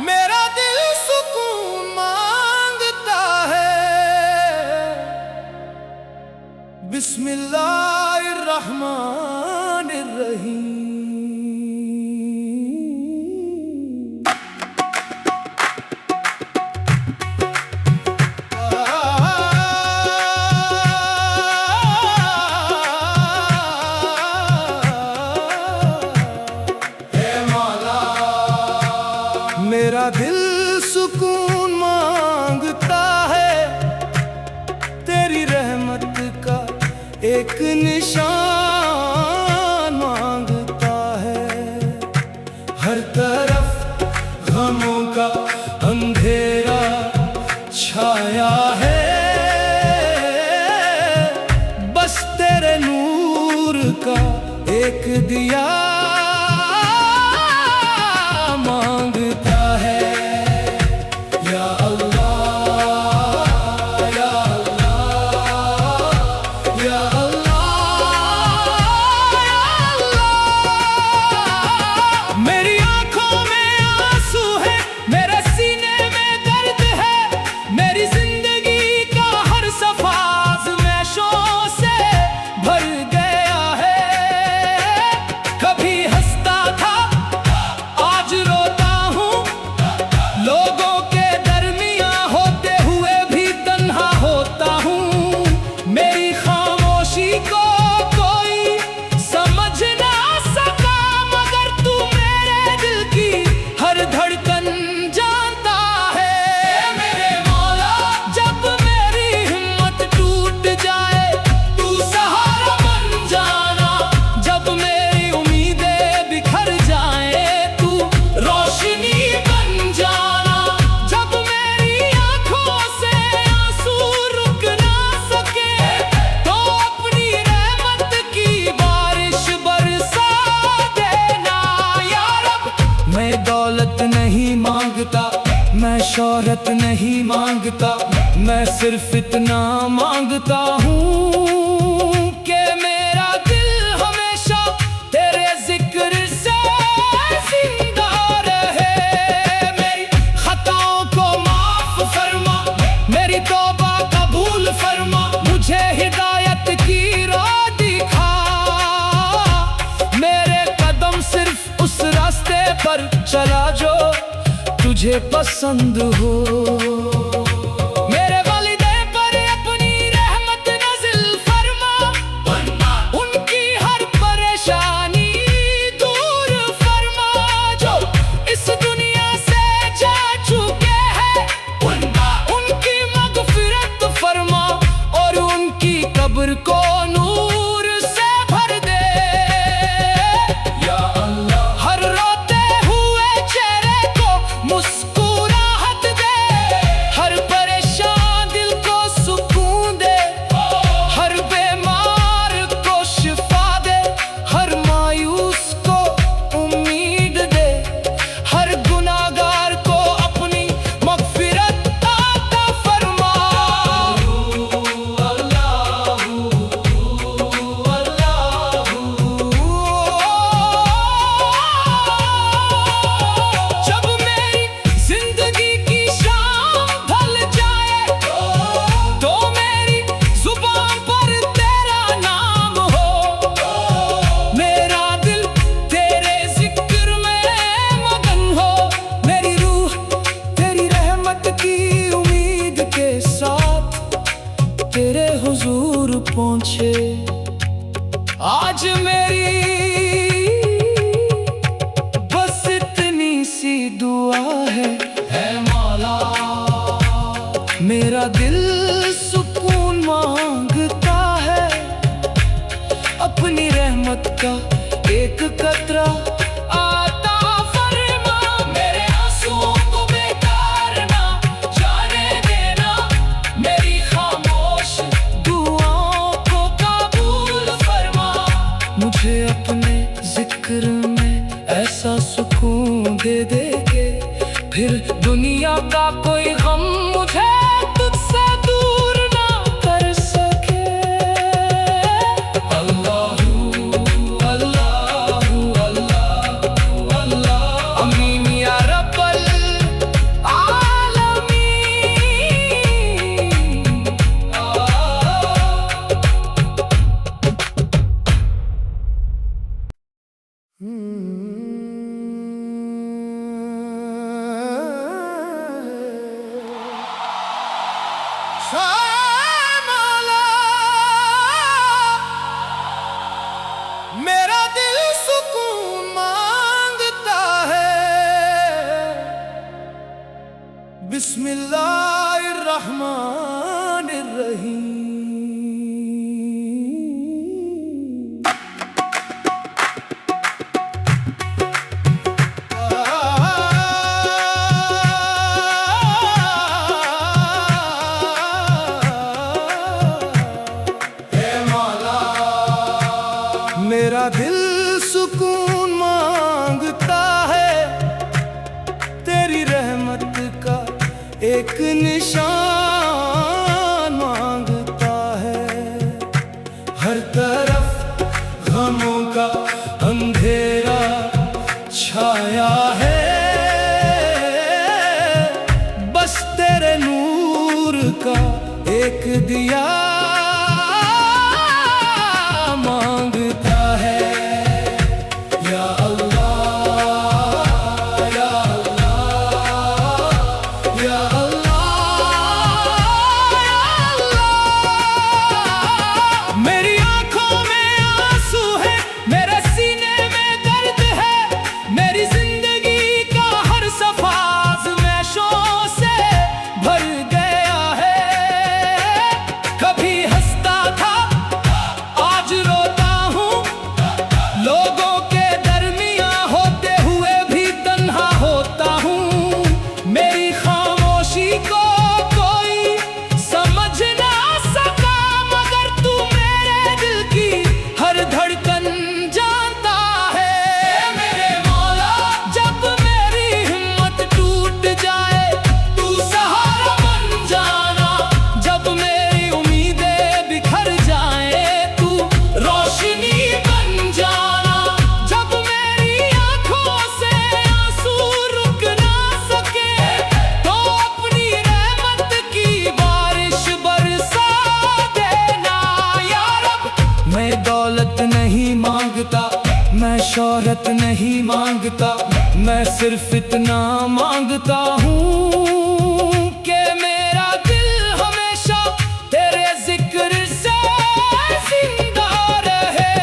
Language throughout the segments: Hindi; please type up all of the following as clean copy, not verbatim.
मेरा दिल सुकून मांगता है। बिस्मिल्लाहिर्रहमानिर्रहीम। मेरा दिल सुकून मांगता है, तेरी रहमत का एक निशान मांगता है। हर तरफ गमों का अंधेरा छाया है, बस तेरे नूर का एक दिया मांगता है। या अल्लाह या अल्लाह या अल्लाह या अल्लाह। मेरी आंखों में आंसू है, मेरे सीने में दर्द है। मेरी जिंदगी का हर सफा आज़माइशों से भर गया है। कभी हंसता था आज रोता हूँ, लोगों के दरमियां होते हुए भी तन्हा होता हूँ। मेरी खामोशी को कोई समझ ना सका, मगर तू मेरे दिल की हर धड़कन जानता है। मेरे मौला, जब मेरी हिम्मत टूट जाए तू सहारा बन जाना। जब मेरी उम्मीदें बिखर जाए तू रोशनी बन जाना। जब मेरी आंखों से आंसू रुक ना सके तो अपनी रहमत की बारिश बरसा देना। या रब, मैं दौलत नहीं मांगता, मैं शोहरत नहीं मांगता, मैं सिर्फ इतना मांगता हूँ कि मेरा दिल हमेशा तेरे जिक्र से जिंदा रहे। मेरी खताओं को माफ फरमा, मेरी तौबा कबूल फरमा। मुझे हिदायत की राह दिखा, मेरे कदम सिर्फ उस रास्ते पर चला जो तुझे पसंद हो। मेरे वालिदैन पर अपनी रहमत नाज़िल फरमा, उनकी हर परेशानी दूर फरमा। जो इस दुनिया से जा चुके हैं उनकी मग़फ़िरत फरमा, और उनकी कब्र को नूर से भर दे। या अल्लाह, हर रोते हुए चेहरे को मुस्कुराहट दे। हर परेशान दिल को सुकून दे, हर बीमार को शिफा दे। हर मायूस को उम्मीद दे, हर गुनाहगार को अपनी मग़फ़िरत अता फरमा। जब मेरी जिंदगी की शाम ढल जाए तो मेरी जुबान पर तेरा नाम हो। मेरा दिल तेरे जिक्र में मगन हो, मेरी रूह तेरी रहमत की उम्मीद के साथ तेरे हुजूर पहुंचे। आज मेरी बस इतनी सी दुआ है, ऐ मौला। मेरा दिल सुकून मांगता है, अपनी रहमत का एक कतरा आता फरमा। मेरे आंसुओं को बेकार ना जाने देना, मेरी खामोश दुआओं को कबूल फरमा। मुझे अपने जिक्र में ऐसा सुकून दे दे के फिर दुनिया का कोई गम मुझे तुझसे दूर ना कर सके। अल्लाहू अल्लाहू अल्लाहू अल्लाह अमीन या रब्बल मेरा दिल सुकून मांगता है, बिस्मिल्लाहिर्रहमानिर्रहीम। मेरा दिल सुकून मांगता है, तेरी रहमत का एक निशान मांगता है। हर तरफ गमों का अंधेरा छाया है, बस तेरे नूर का एक दिया मांगता है। या अल्लाह या अल्लाह या अल्लाह या अल्लाह। मेरी आंखों में आंसू है, मेरे सीने में दर्द है, मेरी जिंदगी का हर सफा आज़माइशों से भर गया है। कभी हंसता था आज रोता हूँ, लोगों के दरमियां होते हुए भी तन्हा होता हूँ। मेरी खामोशी को कोई समझ ना सका, मगर तू मेरे दिल की हर धड़कन जानता है। मेरे मौला जब मेरी हिम्मत टूट जाए तू सहारा बन जाना, जब मेरी उम्मीदें बिखर जाए तू रोशनी बन जाना, जब मेरी आंखों से आंसू रुक ना सके तो अपनी रहमत की बारिश बरसा देना। या रब मैं दौलत नहीं मांगता, मैं शोहरत नहीं मांगता, मैं सिर्फ इतना मांगता हूँ कि मेरा दिल हमेशा तेरे जिक्र से जिंदा रहे।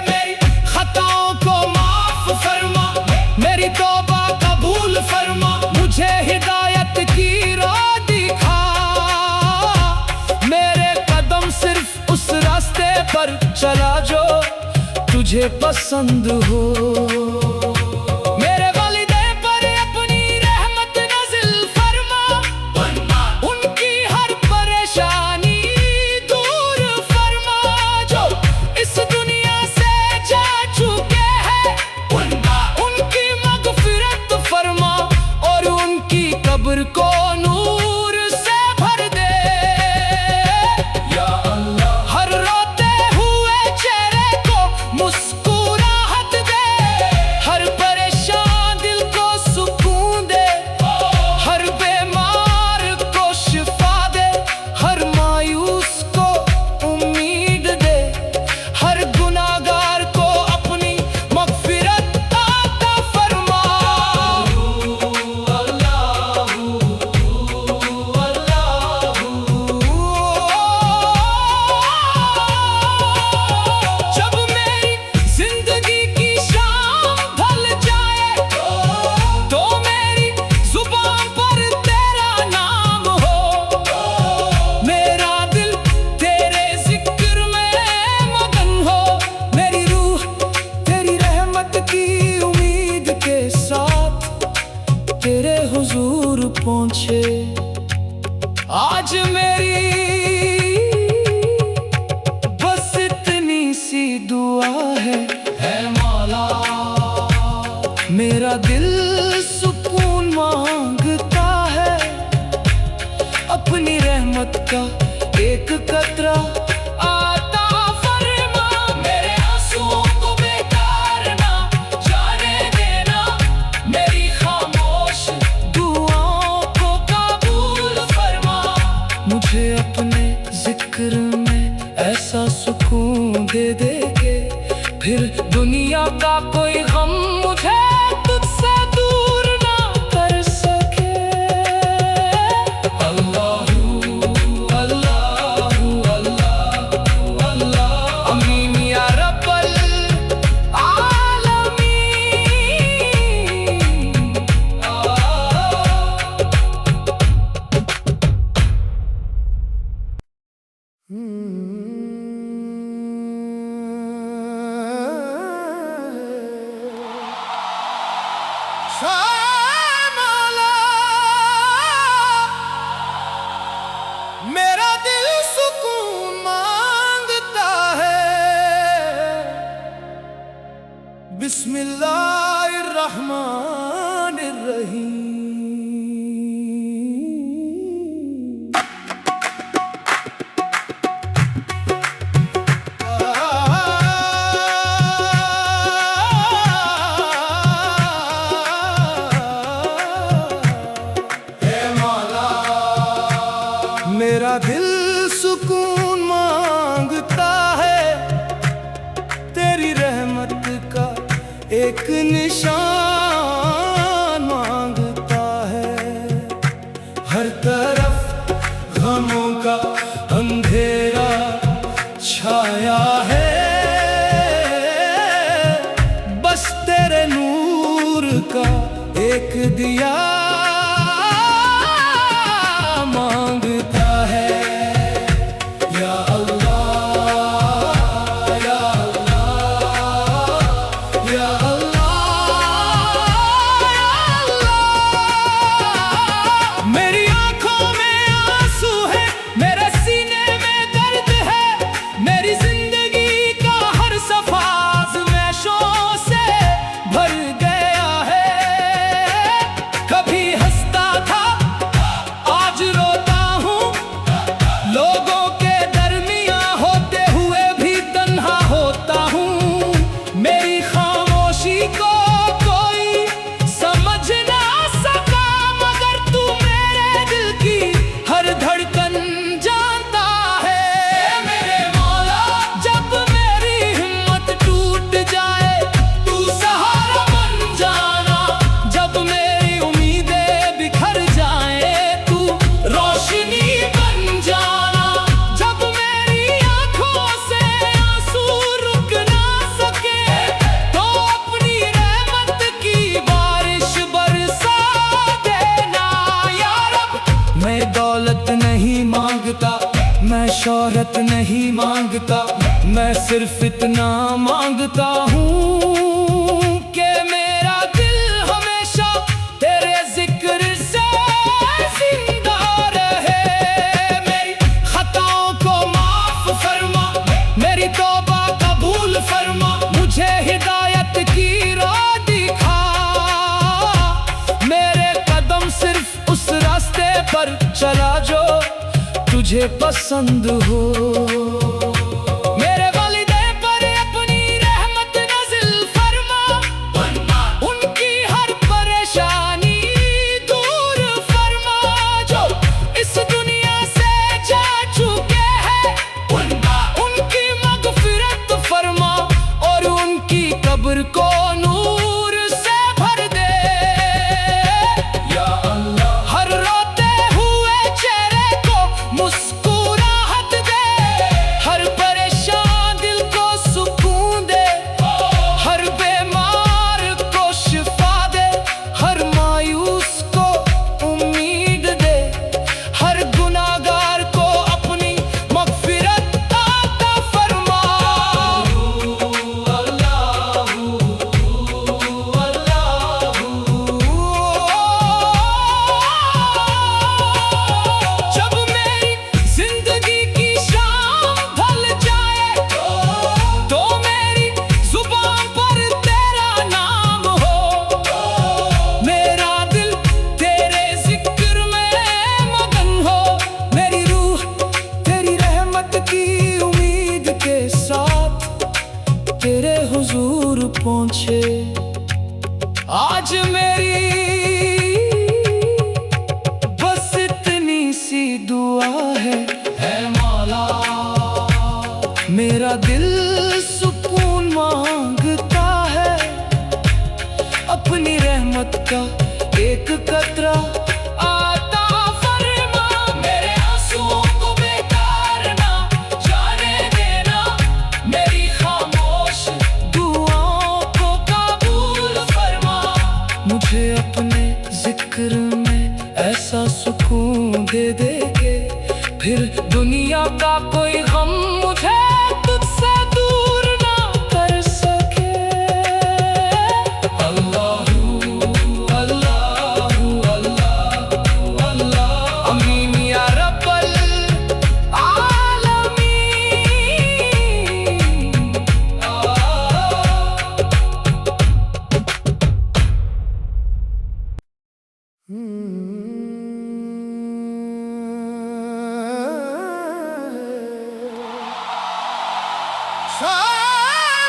मेरी खताओं को माफ फरमा, मेरी तौबा कबूल फरमा, मुझे हिदायत की राह दिखा। मेरे कदम सिर्फ उस रास्ते पर चला जो तुझे पसंद हो। मेरे वालिदैन पर अपनी रहमत नाज़िल फरमा, उनकी हर परेशानी दूर फरमा। जो इस दुनिया से जा चुके हैं उनकी मग़फ़िरत फरमा, और उनकी कब्र को नूर से भर दे। या अल्लाह हर रोते हुए चेहरे को मुस्कुराहट दे, हर परेशान दिल को सुकून दे, हर बीमार को शिफा दे, हर मायूस को उम्मीद दे, हर गुनाहगार को अपनी मग़फ़िरत अता फरमा। जब मेरी जिंदगी की शाम ढल जाए तो मेरी जुबान पर तेरा नाम हो। मेरा दिल तेरे जिक्र में मगन हो, मेरी रूह तेरी रहमत की उम्मीद के साथ तेरे हुजूर पहुंचे। आज मेरी बस इतनी सी दुआ है मौला, मेरा दिल सुकून मांगता है, अपनी रहमत का एक कतरा आता फरमा। मेरे आंसुओं को बेकार ना जाने देना, मेरी खामोश दुआओं को कबूल फरमा। मुझे अपने जिक्र में ऐसा सुकून दे दे के फिर दुनिया का कोई गम मुझे तुझसे दूर ना कर सके। अल्लाहू अल्लाहू अल्लाहू अल्लाह अमीन या रब्बल आलमीन। शामाला मेरा दिल सुकून मांगता है, बिस्मिल्लाहिर्रहमानिर्रहीम। मेरा दिल सुकून मांगता है, तेरी रहमत का एक निशान मांगता है। हर तरफ गमों का अंधेरा छाया है, बस तेरे नूर का एक दिया मांगता है। या अल्लाह या अल्लाह या अल्लाह या अल्लाह। मेरी आंखों में आंसू है, मेरे सीने में दर्द है, मेरी जिंदगी का हर सफा आज़माइशों से भर गया है। कभी हंसता था आज रोता हूँ, लोगों के दरमियां होते हुए भी तन्हा होता हूँ। मेरी खामोशी को कोई समझ ना सका, मगर तू मेरे दिल की हर धड़कन जानता है। मेरे मौला जब मेरी हिम्मत टूट जाए तू सहारा बन जाना, जब मेरी उम्मीदें बिखर जाए तू रोशनी बन जाना, जब मेरी आंखों से आंसू रुक ना सके तो अपनी रहमत की बारिश बरसा देना। या रब मैं दौलत नहीं मांगता, मैं शोहरत नहीं मांगता, मैं सिर्फ इतना मांगता हूँ कि मेरा दिल हमेशा तेरे जिक्र से जिंदा रहे। मेरी खताओं को माफ फरमा, मेरी तौबा कबूल फरमा, मुझे हिदायत की राह दिखा। मेरे कदम सिर्फ उस रास्ते पर चला जो तुझे पसंद हो। मेरे वालिदे पर अपनी रहमत नाज़िल फरमा, उनकी हर परेशानी दूर फरमा। जो इस दुनिया से जा चुके हैं उनकी मग़फ़िरत फरमा, और उनकी कब्र को नूर से भर दे। या अल्लाह हर रोते हुए चेहरे को मुस्कुराहट दे, आज मेरी बस इतनी सी दुआ है मौला। मेरा दिल सुकून मांगता है, अपनी रहमत का एक कतरा आता फरमा। मेरे आंसुओं को बेकार ना जाने देना, मेरी खामोश दुआओं को कबूल फरमा। मुझे अपने जिक्र में ऐसा सुकून दे दे के फिर दुनिया का कोई गम मुझे तुझसे दूर ना कर सके। अल्लाहू अल्लाहू अल्लाहू अल्लाह अमीन या रब्बल आलमीन।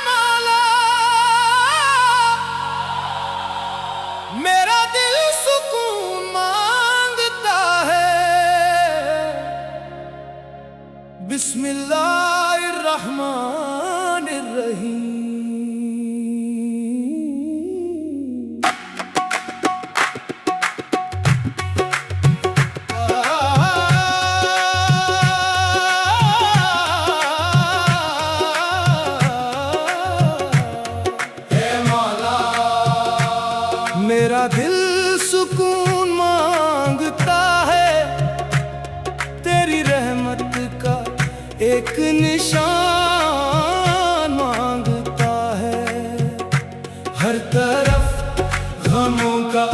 मौला मेरा दिल सुकून मांगता है, बिस्मिल्लाहिर्रहमानिर्रहीम। मेरा दिल सुकून मांगता है, तेरी रहमत का एक निशान मांगता है। हर तरफ गमों का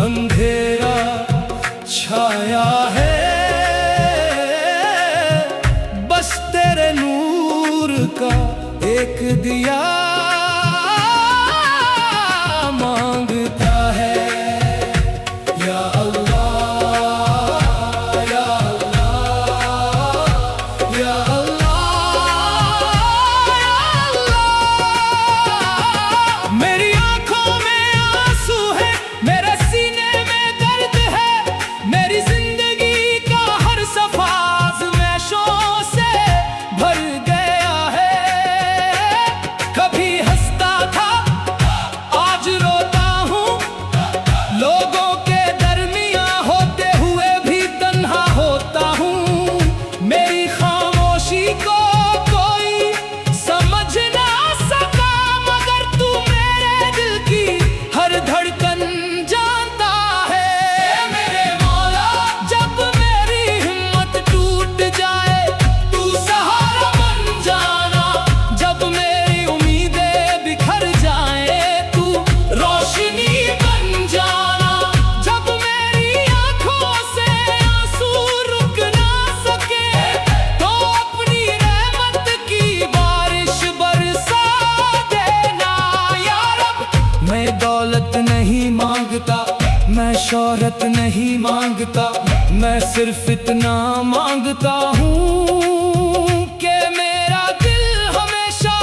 अंधेरा छाया है, बस तेरे नूर का एक दिया मांगता है। या अल्लाह या अल्लाह या अल्लाह या अल्लाह। मेरी आंखों में आंसू है, मेरे सीने में दर्द है, मेरी जिंदगी का हर सफा आज़माइशों से भर गया है। कभी हंसता था आज रोता हूँ, लोगों के दरमियां होते हुए भी तन्हा होता हूँ। मेरी खामोशी को कोई समझ ना सका, मगर तू मेरे दिल की हर धड़कन जानता है। मेरे मौला जब मेरी हिम्मत टूट जाए तू सहारा बन जाना, जब मेरी उम्मीदें बिखर जाए तू रोशनी बन जाना, जब मेरी आंखों से आंसू रुक ना सके तो अपनी रहमत की बारिश बरसा देना। या रब मैं दौलत नहीं मांगता, मैं शोहरत नहीं मांगता, मैं सिर्फ इतना मांगता हूँ कि मेरा दिल हमेशा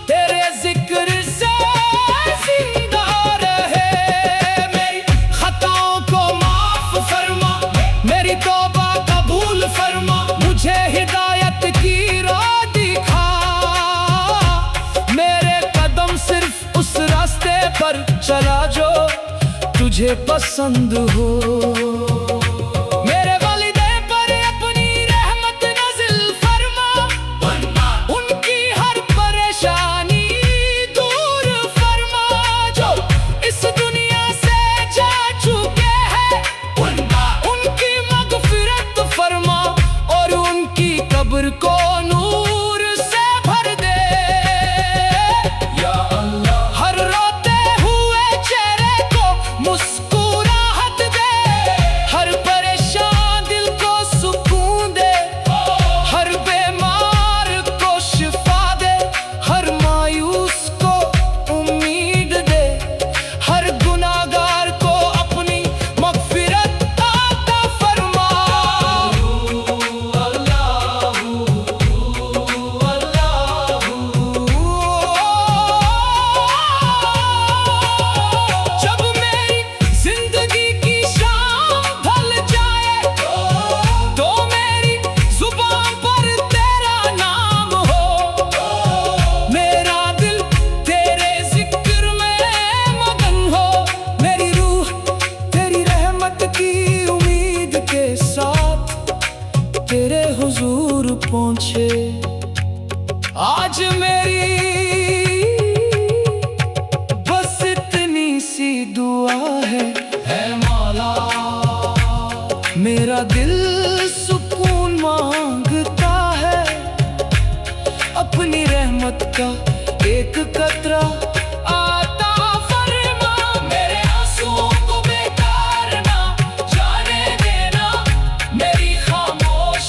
तेरे जिक्र से जिंदा रहे। मेरी खताओं को माफ फरमा, मेरी तौबा कबूल फरमा, मुझे हिदायत की राह दिखा। मेरे कदम सिर्फ उस रास्ते पर चला जो तुझे पसंद हो। मेरे वालिदे पर अपनी रहमत नाज़िल फरमा, उनकी हर परेशानी दूर फरमा। जो इस दुनिया से जा चुके हैं उनकी मग़फ़िरत फरमा, और उनकी कब्र को नूर से भर दे। या अल्लाह हर रोते हुए चेहरे को मुस्कुराहट दे, हर परेशान दिल को सुकून दे, हर बीमार को शिफा दे, हर मायूस को उम्मीद दे, हर गुनाहगार को अपनी मग़फ़िरत अता फरमा। जब है मौला। मेरा दिल सुकून मांगता है, अपनी रहमत का एक कतरा आता फरमा। मेरे आंसुओं को बेकार ना जाने देना, मेरी खामोश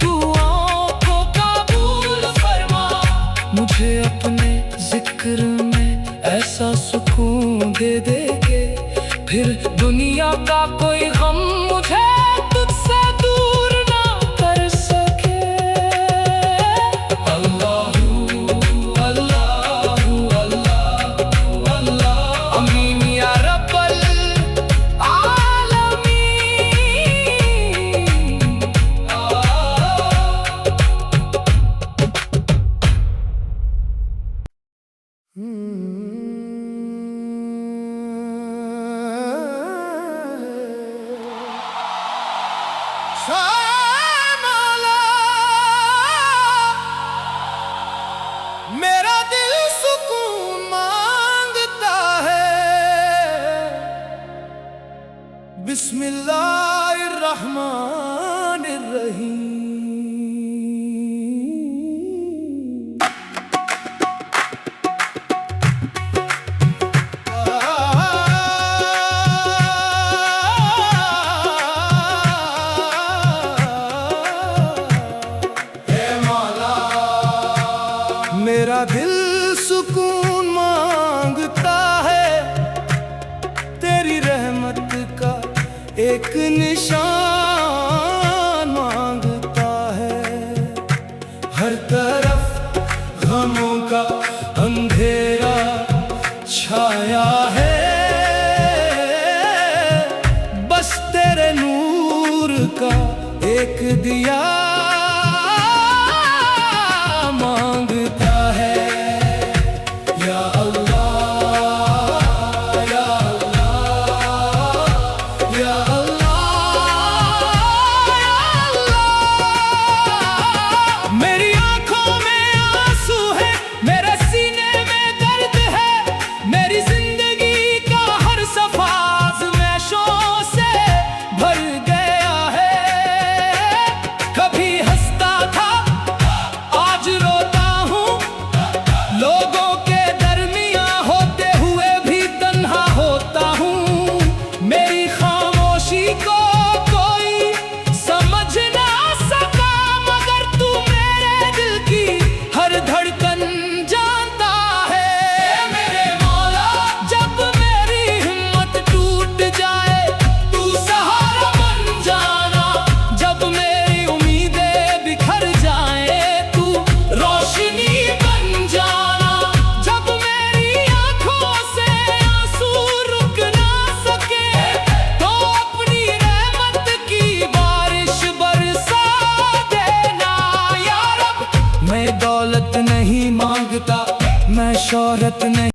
दुआओं को कबूल फरमा। मुझे अपने जिक्र में ऐसा सुकून दे दे के फिर दुनिया का कोई गम मुझे तुझसे दूर ना कर सके। अल्लाहू अल्लाहू अल्लाहू अल्लाह अमीन या रब्बल आलमीन। मौला, मेरा दिल सुकून मांगता है। बिस्मिल्लाहिर्रहमानिर्रहीम। मेरा दिल सुकून मांगता है, तेरी रहमत का एक निशान मांगता है। हर तरफ गमों का अंधेरा छाया है, बस तेरे नूर का एक दिया मांगता है। या अल्लाह या अल्लाह या अल्लाह या अल्लाह। मेरी आंखों में आंसू है, मेरे सीने में दर्द है, मेरी जिंदगी का हर सफा आज़माइशों से भर गया है। कभी हंसता था आज रोता हूँ, लोगों के दरमियां होते हुए भी तन्हा होता हूँ। मेरी खामोशी को कोई समझ ना सका, मगर तू मेरे दिल की हर धड़कन जानता है। मेरे मौला, जब मेरी हिम्मत टूट जाए तू सहारा बन जाना, जब मेरी उम्मीदें बिखर जाए तू रोशनी बन जाना, जब मेरी आंखों से आंसू रुक ना सके तो अपनी रहमत की बारिश बरसा देना। या रब, मैं दौलत नहीं मांगता, मैं शोहरत नहीं